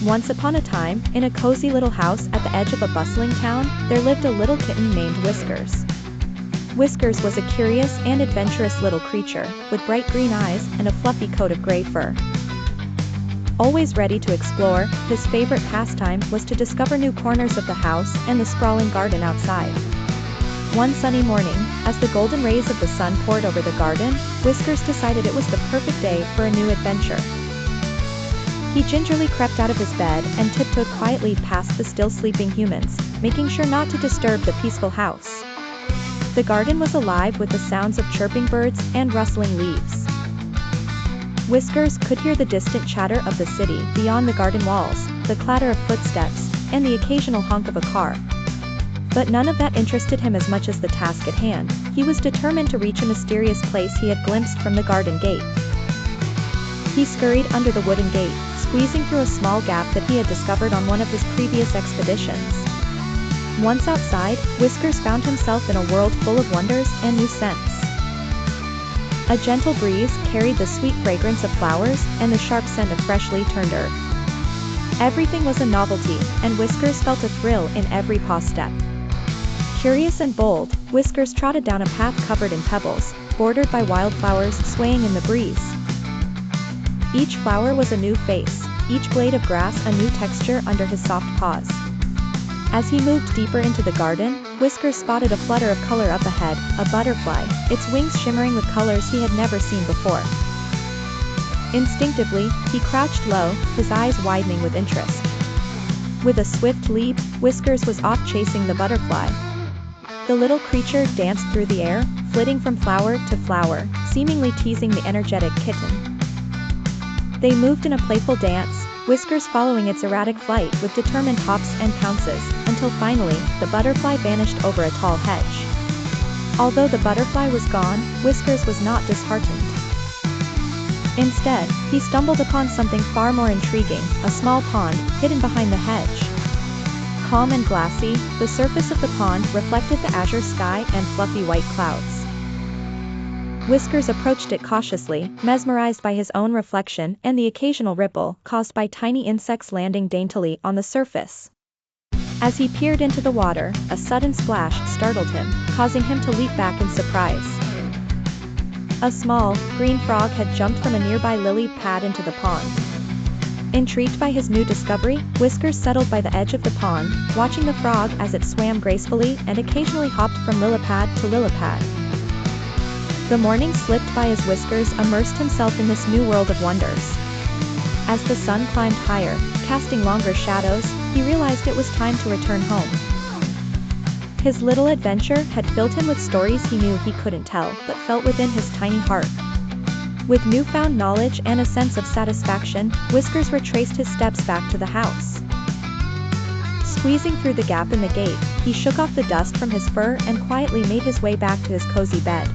Once upon a time, in a cozy little house at the edge of a bustling town, there lived a little kitten named Whiskers. Whiskers was a curious and adventurous little creature, with bright green eyes and a fluffy coat of gray fur. Always ready to explore, his favorite pastime was to discover new corners of the house and the sprawling garden outside. One sunny morning, as the golden rays of the sun poured over the garden, Whiskers decided it was the perfect day for a new adventure. He gingerly crept out of his bed and tiptoed quietly past the still sleeping humans, making sure not to disturb the peaceful house. The garden was alive with the sounds of chirping birds and rustling leaves. Whiskers could hear the distant chatter of the city beyond the garden walls, the clatter of footsteps, and the occasional honk of a car. But none of that interested him as much as the task at hand. He was determined to reach a mysterious place he had glimpsed from the garden gate. He scurried under the wooden gate, squeezing through a small gap that he had discovered on one of his previous expeditions. Once outside, Whiskers found himself in a world full of wonders and new scents. A gentle breeze carried the sweet fragrance of flowers and the sharp scent of freshly turned earth. Everything was a novelty, and Whiskers felt a thrill in every paw step. Curious and bold, Whiskers trotted down a path covered in pebbles, bordered by wildflowers swaying in the breeze. Each flower was a new face, each blade of grass a new texture under his soft paws. As he moved deeper into the garden, Whiskers spotted a flutter of color up ahead, a butterfly, its wings shimmering with colors he had never seen before. Instinctively, he crouched low, his eyes widening with interest. With a swift leap, Whiskers was off chasing the butterfly. The little creature danced through the air, flitting from flower to flower, seemingly teasing the energetic kitten. They moved in a playful dance, Whiskers following its erratic flight with determined hops and pounces, until finally, the butterfly vanished over a tall hedge. Although the butterfly was gone, Whiskers was not disheartened. Instead, he stumbled upon something far more intriguing, a small pond, hidden behind the hedge. Calm and glassy, the surface of the pond reflected the azure sky and fluffy white clouds. Whiskers approached it cautiously, mesmerized by his own reflection and the occasional ripple caused by tiny insects landing daintily on the surface. As he peered into the water, a sudden splash startled him, causing him to leap back in surprise. A small, green frog had jumped from a nearby lily pad into the pond. Intrigued by his new discovery, Whiskers settled by the edge of the pond, watching the frog as it swam gracefully and occasionally hopped from lilipad to lilipad. The morning slipped by as Whiskers immersed himself in this new world of wonders. As the sun climbed higher, casting longer shadows, he realized it was time to return home. His little adventure had filled him with stories he knew he couldn't tell but felt within his tiny heart. With newfound knowledge and a sense of satisfaction, Whiskers retraced his steps back to the house. Squeezing through the gap in the gate, he shook off the dust from his fur and quietly made his way back to his cozy bed.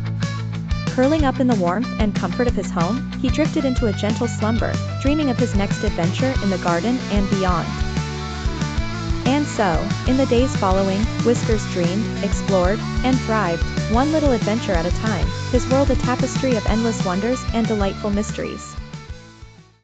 Curling up in the warmth and comfort of his home, he drifted into a gentle slumber, dreaming of his next adventure in the garden and beyond. And so, in the days following, Whiskers dreamed, explored, and thrived, one little adventure at a time, his world a tapestry of endless wonders and delightful mysteries.